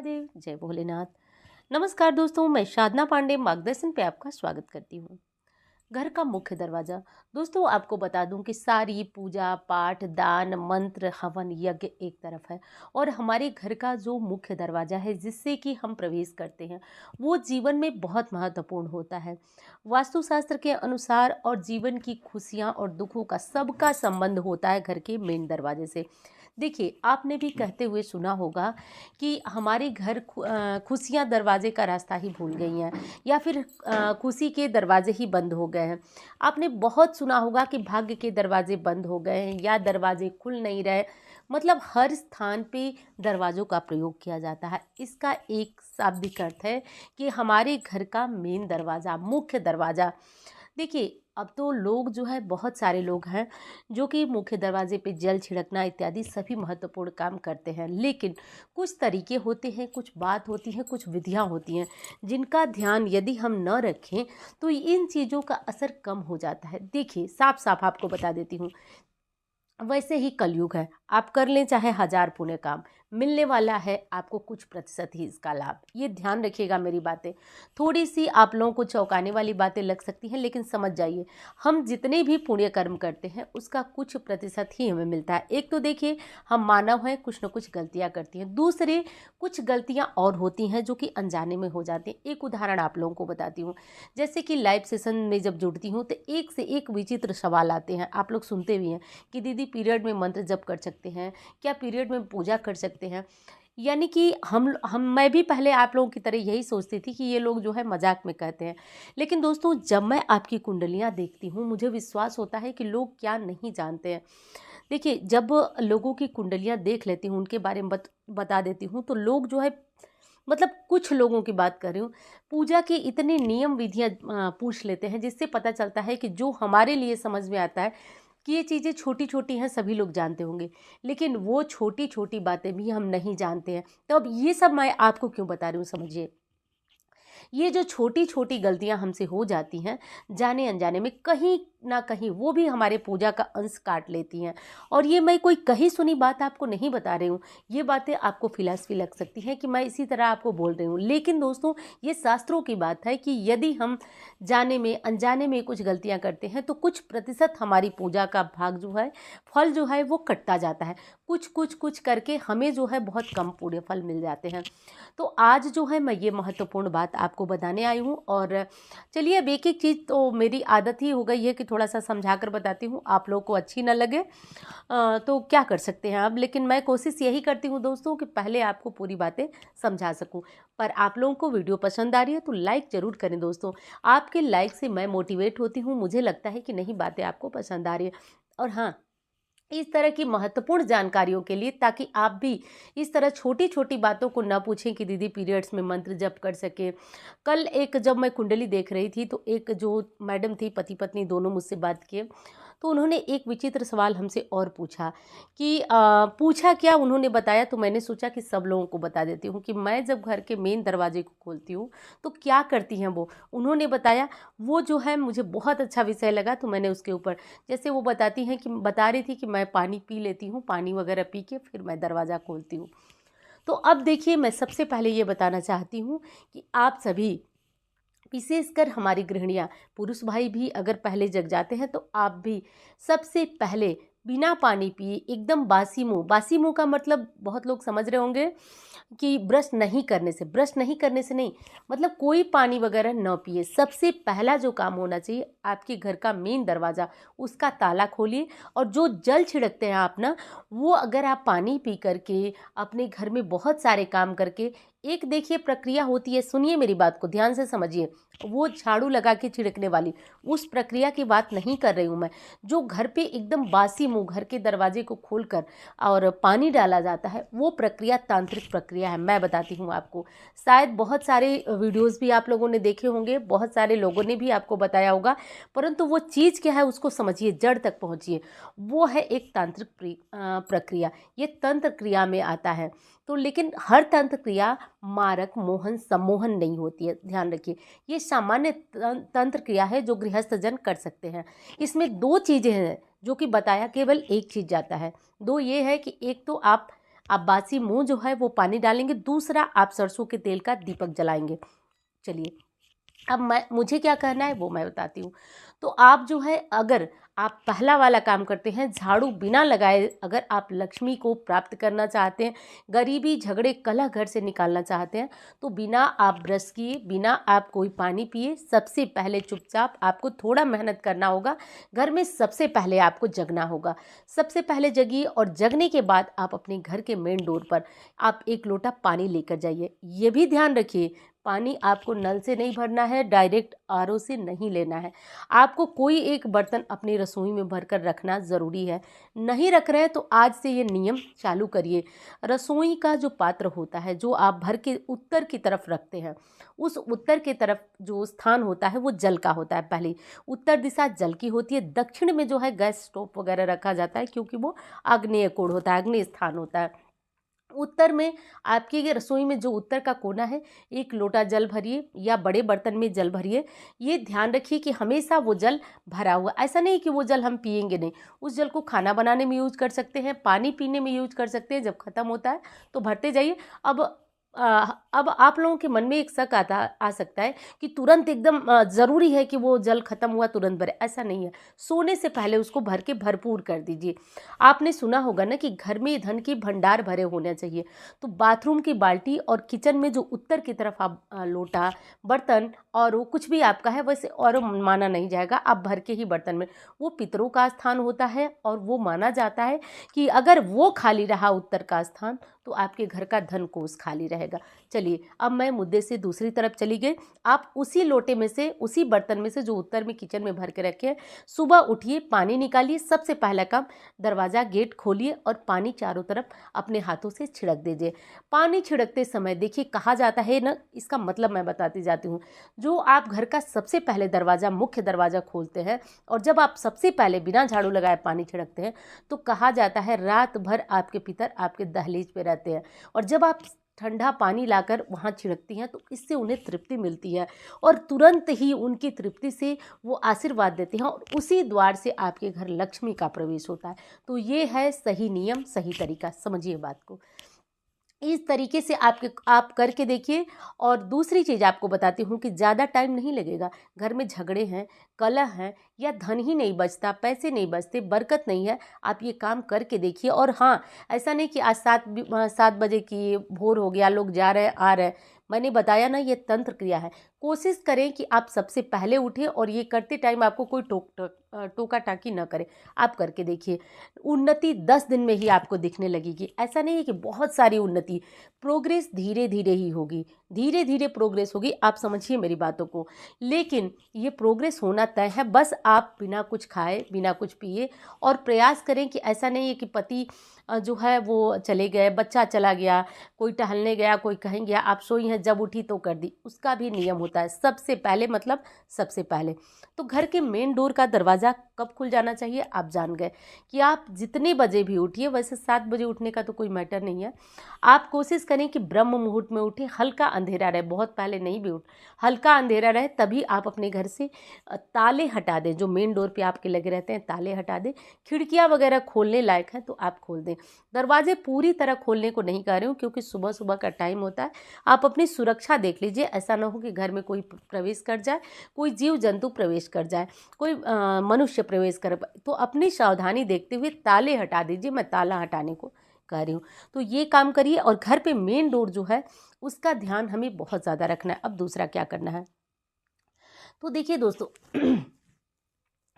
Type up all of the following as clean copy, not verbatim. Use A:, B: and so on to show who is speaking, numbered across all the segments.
A: महादेव, जय भोलेनाथ। नमस्कार दोस्तों, मैं साधना पांडे मार्गदर्शन पे आपका स्वागत करती हूँ। घर का मुख्य दरवाजा। दोस्तों आपको बता दूं कि सारी पूजा पाठ, दान, मंत्र, हवन, यज्ञ एक तरफ है और हमारे घर का जो मुख्य दरवाजा है जिससे कि हम प्रवेश करते हैं वो जीवन में बहुत महत्वपूर्ण होता है। वास्तुशास्त्र के अनुसार और जीवन की खुशियाँ और दुखों का सबका संबंध होता है घर के मेन दरवाजे से। देखिए, आपने भी कहते हुए सुना होगा कि हमारे घर खुशियाँ दरवाजे का रास्ता ही भूल गई हैं या फिर खुशी के दरवाजे ही बंद हो गए हैं। आपने बहुत सुना होगा कि भाग्य के दरवाजे बंद हो गए हैं या दरवाजे खुल नहीं रहे। मतलब हर स्थान पे दरवाज़ों का प्रयोग किया जाता है। इसका एक शाब्दिक अर्थ है कि हमारे घर का मेन दरवाज़ा, मुख्य दरवाज़ा। देखिए, अब तो लोग जो है, बहुत सारे लोग हैं जो कि मुख्य दरवाजे पे जल छिड़कना इत्यादि सभी महत्वपूर्ण काम करते हैं, लेकिन कुछ तरीके होते हैं, कुछ बात होती है, कुछ विधियां होती हैं जिनका ध्यान यदि हम न रखें तो इन चीज़ों का असर कम हो जाता है। देखिए, साफ साफ आपको बता देती हूँ, वैसे ही कलयुग है। आप कर लें चाहे 1000 पुण्य काम, मिलने वाला है आपको कुछ प्रतिशत ही इसका लाभ। ये ध्यान रखिएगा मेरी बातें। थोड़ी सी आप लोगों को चौंकाने वाली बातें लग सकती हैं, लेकिन समझ जाइए, हम जितने भी पुण्य कर्म करते हैं उसका कुछ प्रतिशत ही हमें मिलता है। एक तो देखिए, हम मानव हैं, कुछ न कुछ गलतियां करती हैं। दूसरे, कुछ गलतियां और होती हैं जो कि अनजाने में हो जाती हैं। एक उदाहरण आप लोगों को बताती हूँ। जैसे कि लाइव सेशन में जब जुड़ती हूँ तो एक से एक विचित्र सवाल आते हैं, आप लोग सुनते भी हैं कि दीदी पीरियड में मंत्र जप कर सकते हैं क्या, पीरियड में पूजा कर सकते हैं। यानी कि मैं भी पहले आप लोगों की तरह यही सोचती थी कि ये लोग जो है मजाक में कहते हैं, लेकिन दोस्तों जब मैं आपकी कुंडलियाँ देखती हूँ मुझे विश्वास होता है कि लोग क्या नहीं जानते हैं। देखिए, जब लोगों की कुंडलियाँ देख लेती हूँ, उनके बारे में बता देती हूँ, तो लोग जो है, मतलब कुछ लोगों की बात कर रही हूँ, पूजा के इतने नियम विधियाँ पूछ लेते हैं जिससे पता चलता है कि जो हमारे लिए समझ में आता है कि ये चीज़ें छोटी छोटी हैं, सभी लोग जानते होंगे, लेकिन वो छोटी छोटी बातें भी हम नहीं जानते हैं। तो अब ये सब मैं आपको क्यों बता रही हूँ, समझिए। ये जो छोटी छोटी गलतियां हमसे हो जाती हैं जाने अनजाने में, कहीं ना कहीं वो भी हमारे पूजा का अंश काट लेती हैं। और ये मैं कोई कही सुनी बात आपको नहीं बता रही हूँ, ये बातें आपको फिलॉसफी लग सकती है कि मैं इसी तरह आपको बोल रही हूँ, लेकिन दोस्तों ये शास्त्रों की बात है कि यदि हम जाने में अनजाने में कुछ गलतियाँ करते हैं तो कुछ प्रतिशत हमारी पूजा का भाग जो है, फल जो है वो कटता जाता है। कुछ कुछ कुछ करके हमें जो है बहुत कम पुण्य फल मिल जाते हैं। तो आज जो है मैं ये महत्वपूर्ण बात आपको बताने आई हूँ। और चलिए, अब एक एक चीज़ तो मेरी आदत ही हो गई है कि थोड़ा सा समझा कर बताती हूँ, आप लोग को अच्छी ना लगे तो क्या कर सकते हैं अब, लेकिन मैं कोशिश यही करती हूँ दोस्तों कि पहले आपको पूरी बातें समझा सकूँ। पर आप लोगों को वीडियो पसंद आ रही है तो लाइक ज़रूर करें दोस्तों। आपके लाइक से मैं मोटिवेट होती हूँ, मुझे लगता है कि नहीं, बातें आपको पसंद आ रही है। और हाँ, इस तरह की महत्वपूर्ण जानकारियों के लिए, ताकि आप भी इस तरह छोटी छोटी बातों को ना पूछें कि दीदी पीरियड्स में मंत्र जप कर सके। कल एक जब मैं कुंडली देख रही थी तो एक जो मैडम थी, पति पत्नी दोनों मुझसे बात किए, तो उन्होंने एक विचित्र सवाल हमसे और पूछा कि पूछा क्या, उन्होंने बताया तो मैंने सोचा कि सब लोगों को बता देती हूँ कि मैं जब घर के मेन दरवाजे को खोलती हूँ तो क्या करती हैं वो। उन्होंने बताया, वो जो है मुझे बहुत अच्छा विषय लगा, तो मैंने उसके ऊपर, जैसे वो बताती हैं कि बता रही थी कि मैं पानी पी लेती हूँ, पानी वगैरह पी के फिर मैं दरवाज़ा खोलती हूँ। तो अब देखिए, मैं सबसे पहले ये बताना चाहती हूँ कि आप सभी, विशेषकर हमारी गृहिणियाँ, पुरुष भाई भी अगर पहले जग जाते हैं तो आप भी सबसे पहले बिना पानी पिए एकदम बासी मुंह का मतलब बहुत लोग समझ रहे होंगे कि ब्रश नहीं करने से, ब्रश नहीं करने से नहीं, मतलब कोई पानी वगैरह न पिए। सबसे पहला जो काम होना चाहिए, आपके घर का मेन दरवाज़ा, उसका ताला खोलिए और जो जल छिड़कते हैं आप ना, वो अगर आप पानी पी करके अपने घर में बहुत सारे काम करके, एक देखिए प्रक्रिया होती है, सुनिए मेरी बात को ध्यान से समझिए, वो झाड़ू लगा के छिड़कने वाली उस प्रक्रिया की बात नहीं कर रही हूँ मैं। जो घर पे एकदम बासी मुंह घर के दरवाजे को खोलकर और पानी डाला जाता है, वो प्रक्रिया तांत्रिक प्रक्रिया है। मैं बताती हूँ आपको, शायद बहुत सारे वीडियोस भी आप लोगों ने देखे होंगे, बहुत सारे लोगों ने भी आपको बताया होगा, परंतु वो चीज़ क्या है उसको समझिए, जड़ तक पहुँचिए। वो है एक तांत्रिक प्रक्रिया, ये तंत्र क्रिया में आता है। तो लेकिन हर तंत्र क्रिया मारक, मोहन, सम्मोहन नहीं होती है, ध्यान रखिए। ये सामान्य तंत्र क्रिया है जो गृहस्थ जन कर सकते हैं। इसमें दो चीज़ें हैं जो कि बताया, केवल एक चीज़ जाता है। दो ये है कि एक तो आप आप बासी मुंह जो है वो पानी डालेंगे, दूसरा आप सरसों के तेल का दीपक जलाएंगे। चलिए, अब मुझे क्या करना है वो मैं बताती हूँ। तो आप जो है, अगर आप पहला वाला काम करते हैं, झाड़ू बिना लगाए अगर आप लक्ष्मी को प्राप्त करना चाहते हैं, गरीबी झगड़े कलह घर से निकालना चाहते हैं, तो बिना आप ब्रश किए, बिना आप कोई पानी पिए, सबसे पहले चुपचाप आपको थोड़ा मेहनत करना होगा। घर में सबसे पहले आपको जगना होगा। सबसे पहले जगिए और जगने के बाद आप अपने घर के मेन डोर पर आप 1 लोटा पानी लेकर जाइए। ये भी ध्यान रखिए, पानी आपको नल से नहीं भरना है, डायरेक्ट आरओ से नहीं लेना है। आपको कोई एक बर्तन अपनी रसोई में भरकर रखना ज़रूरी है। नहीं रख रहे हैं तो आज से ये नियम चालू करिए। रसोई का जो पात्र होता है, जो आप भर के उत्तर की तरफ रखते हैं, उस उत्तर की तरफ जो स्थान होता है वो जल का होता है। पहले उत्तर दिशा जल की होती है, दक्षिण में जो है गैस स्टोव वगैरह रखा जाता है, क्योंकि वो आग्नेय कोण होता है, आग्नेय स्थान होता है। उत्तर में आपकी ये रसोई में जो उत्तर का कोना है, 1 लोटा जल भरिए या बड़े बर्तन में जल भरिए। ये ध्यान रखिए कि हमेशा वो जल भरा हुआ, ऐसा नहीं कि वो जल हम पिएंगे नहीं। उस जल को खाना बनाने में यूज कर सकते हैं, पानी पीने में यूज कर सकते हैं। जब खत्म होता है तो भरते जाइए। अब आप लोगों के मन में एक शक आ सकता है कि तुरंत एकदम ज़रूरी है कि वो जल खत्म हुआ तुरंत भरे, ऐसा नहीं है। सोने से पहले उसको भर के भरपूर कर दीजिए। आपने सुना होगा ना कि घर में धन की भंडार भरे होने चाहिए। तो बाथरूम की बाल्टी और किचन में जो उत्तर की तरफ आप लोटा, बर्तन और वो कुछ भी आपका है, वैसे और माना नहीं जाएगा, आप भर के ही बर्तन में, वो पितरों का स्थान होता है और वो माना जाता है कि अगर वो खाली रहा उत्तर का स्थान, तो आपके घर का धन कोष खाली रहेगा। चलिए, अब मैं मुद्दे से दूसरी तरफ चली गई। आप उसी लोटे में से, उसी बर्तन में से जो उत्तर में किचन में भर के रखे हैं, सुबह उठिए, पानी निकालिए। सबसे पहला काम, दरवाज़ा गेट खोलिए और पानी चारों तरफ अपने हाथों से छिड़क दीजिए। पानी छिड़कते समय देखिए, कहा जाता है ना, इसका मतलब मैं बताती जाती हूँ। जो आप घर का सबसे पहले दरवाज़ा, मुख्य दरवाज़ा खोलते हैं और जब आप सबसे पहले बिना झाड़ू लगाए पानी छिड़कते हैं, तो कहा जाता है रात भर आपके पितर आपके दहलीज पे रहते हैं। और जब आप ठंडा पानी लाकर वहाँ छिड़कती हैं तो इससे उन्हें तृप्ति मिलती है और तुरंत ही उनकी तृप्ति से वो आशीर्वाद देते हैं और उसी द्वार से आपके घर लक्ष्मी का प्रवेश होता है। तो ये है सही नियम, सही तरीका, समझिए बात को। इस तरीके से आप करके देखिए। और दूसरी चीज़ आपको बताती हूँ कि ज़्यादा टाइम नहीं लगेगा। घर में झगड़े हैं, कलह हैं या धन ही नहीं बचता, पैसे नहीं बचते, बरकत नहीं है, आप ये काम करके देखिए। और हाँ, ऐसा नहीं कि आज 7 बजे की भोर हो गया, लोग जा रहे हैं आ रहे हैं। मैंने बताया ना, ये तंत्र क्रिया है। कोशिश करें कि आप सबसे पहले उठें और ये करते टाइम आपको कोई टोका टाकी न करे। आप करके देखिए, उन्नति 10 दिन में ही आपको दिखने लगेगी। ऐसा नहीं है कि बहुत सारी उन्नति, प्रोग्रेस धीरे धीरे ही होगी, धीरे धीरे प्रोग्रेस होगी। आप समझिए मेरी बातों को। लेकिन ये प्रोग्रेस होना तय है, बस आप बिना कुछ खाए, बिना कुछ पिए और प्रयास करें कि ऐसा नहीं है कि पति जो है वो चले गए, बच्चा चला गया, कोई टहलने गया, कोई कहीं गया, आप सोई हैं, जब उठी तो कर दी। उसका भी नियम होता है, सबसे पहले मतलब सबसे पहले। तो घर के मेन डोर का दरवाज़ा कब खुल जाना चाहिए आप जान गए कि आप जितने बजे भी उठिए। वैसे 7 बजे उठने का तो कोई मैटर नहीं है। आप कोशिश करें कि ब्रह्म मुहूर्त में उठें, हल्का अंधेरा रहे, बहुत पहले नहीं भी हल्का अंधेरा रहे, तभी आप अपने घर से ताले हटा दें। जो मेन डोर पे आपके लगे रहते हैं, ताले हटा दें। खिड़कियाँ वगैरह खोलने लायक है तो आप खोल दें। दरवाजे पूरी तरह खोलने को नहीं कह रही हूँ, क्योंकि सुबह सुबह का टाइम होता है। आप अपनी सुरक्षा देख लीजिए, ऐसा ना हो कि घर में कोई प्रवेश कर जाए, कोई जीव जंतु प्रवेश कर जाए, कोई मनुष्य प्रवेश कर, तो अपनी सावधानी देखते हुए ताले हटा दीजिए। मैं ताला हटाने को कह रही हूँ। तो ये काम करिए। और घर पे मेन डोर जो है उसका ध्यान हमें बहुत ज़्यादा रखना है। अब दूसरा क्या करना है, तो देखिए दोस्तों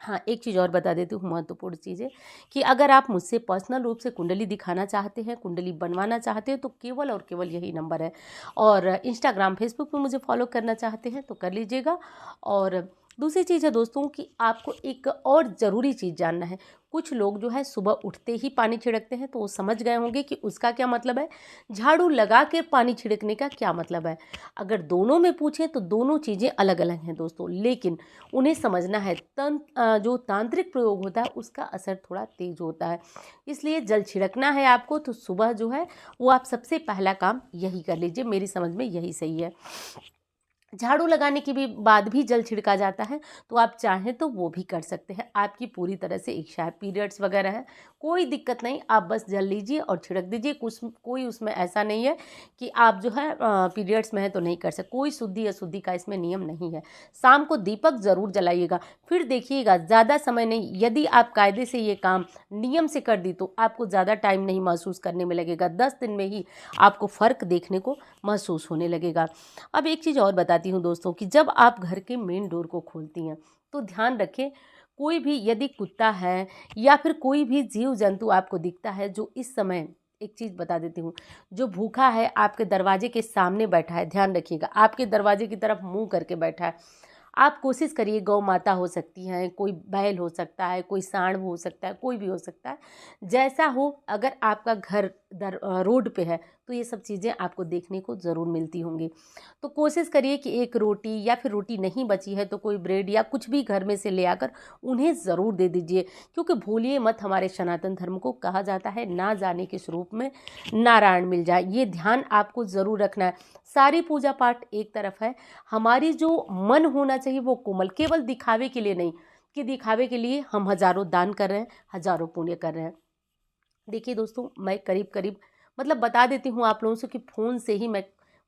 A: हाँ, एक चीज़ और बता देती हूँ, महत्वपूर्ण चीज़ है कि अगर आप मुझसे पर्सनल रूप से कुंडली दिखाना चाहते हैं, कुंडली बनवाना चाहते हैं, तो केवल और केवल यही नंबर है। और इंस्टाग्राम, फेसबुक पे मुझे फॉलो करना चाहते हैं तो कर लीजिएगा। और दूसरी चीज़ है दोस्तों कि आपको एक और ज़रूरी चीज़ जानना है। कुछ लोग जो है सुबह उठते ही पानी छिड़कते हैं, तो वो समझ गए होंगे कि उसका क्या मतलब है, झाड़ू लगा के पानी छिड़कने का क्या मतलब है। अगर दोनों में पूछें तो दोनों चीज़ें अलग अलग हैं दोस्तों, लेकिन उन्हें समझना है जो तांत्रिक प्रयोग होता है उसका असर थोड़ा तेज होता है। इसलिए जल छिड़कना है आपको तो सुबह जो है वो आप सबसे पहला काम यही कर लीजिए। मेरी समझ में यही सही है। झाड़ू लगाने के भी बाद भी जल छिड़का जाता है, तो आप चाहें तो वो भी कर सकते हैं। आपकी पूरी तरह से इच्छा है, पीरियड्स वगैरह है, कोई दिक्कत नहीं, आप बस जल लीजिए और छिड़क दीजिए। कुछ कोई उसमें ऐसा नहीं है कि आप जो है पीरियड्स में है तो नहीं कर सकते, कोई शुद्धि अशुद्धि का इसमें नियम नहीं है। शाम को दीपक ज़रूर जलाइएगा। फिर देखिएगा, ज़्यादा समय नहीं, यदि आप कायदे से ये काम नियम से कर दी तो आपको ज़्यादा टाइम नहीं महसूस करने में लगेगा, 10 दिन में ही आपको फ़र्क देखने को महसूस होने लगेगा। अब एक चीज़ और बताती हूँ दोस्तों, कि जब आप घर के मेन डोर को खोलती हैं तो ध्यान रखें, कोई भी यदि कुत्ता है या फिर कोई भी जीव जंतु आपको दिखता है जो इस समय, एक चीज़ बता देती हूँ, जो भूखा है आपके दरवाजे के सामने बैठा है, ध्यान रखिएगा, आपके दरवाजे की तरफ मुंह करके बैठा है, आप कोशिश करिए, गौ माता हो सकती हैं, कोई बैल हो सकता है, कोई सांड हो सकता है, कोई भी हो सकता है, जैसा हो, अगर आपका घर रोड पे है तो ये सब चीज़ें आपको देखने को ज़रूर मिलती होंगी। तो कोशिश करिए कि एक रोटी, या फिर रोटी नहीं बची है तो कोई ब्रेड या कुछ भी घर में से ले आकर उन्हें ज़रूर दे दीजिए, क्योंकि भूलिए मत, हमारे सनातन धर्म को कहा जाता है, ना जाने किस रूप में नारायण मिल जाए, ये ध्यान आपको ज़रूर रखना है। सारी पूजा पाठ एक तरफ है, हमारी जो मन होना चाहिए वो कोमल, केवल दिखावे के लिए नहीं कि दिखावे के लिए हम हज़ारों दान कर रहे हैं, हज़ारों पुण्य कर रहे हैं। देखिए दोस्तों, मैं करीब करीब मतलब बता देती हूँ आप लोगों से कि फ़ोन से ही मैं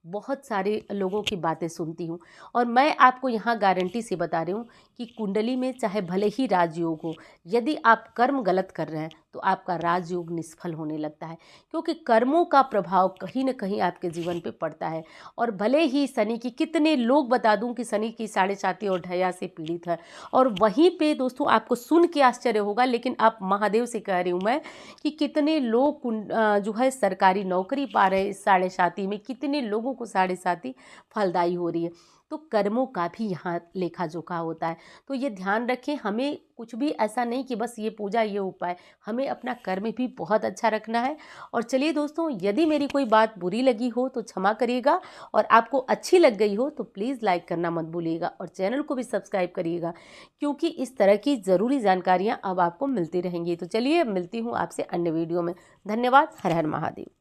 A: बहुत सारे लोगों की बातें सुनती हूँ, और मैं आपको यहाँ गारंटी से बता रही हूँ कि कुंडली में चाहे भले ही राजयोग हो, यदि आप कर्म गलत कर रहे हैं तो आपका राजयोग निष्फल होने लगता है, क्योंकि कर्मों का प्रभाव कहीं ना कहीं आपके जीवन पे पड़ता है। और भले ही शनि की, कितने लोग बता दूं कि शनि की 7.5 और ढैया से पीड़ित है, और वहीं पे दोस्तों आपको सुन के आश्चर्य होगा, लेकिन आप महादेव से कह रही हूँ मैं कि कितने लोग जो है सरकारी नौकरी पा रहे हैं इस 7.5 में, कितने लोगों को 7.5 फलदायी हो रही है। तो कर्मों का भी यहाँ लेखा जोखा होता है। तो ये ध्यान रखें, हमें कुछ भी ऐसा नहीं कि बस ये पूजा ये उपाय, हमें अपना कर्म भी बहुत अच्छा रखना है। और चलिए दोस्तों, यदि मेरी कोई बात बुरी लगी हो तो क्षमा करिएगा, और आपको अच्छी लग गई हो तो प्लीज़ लाइक करना मत भूलिएगा, और चैनल को भी सब्सक्राइब करिएगा, क्योंकि इस तरह की ज़रूरी जानकारियाँ अब आपको मिलती रहेंगी। तो चलिए, मिलती हूँ आपसे अन्य वीडियो में। धन्यवाद। हर हर महादेव।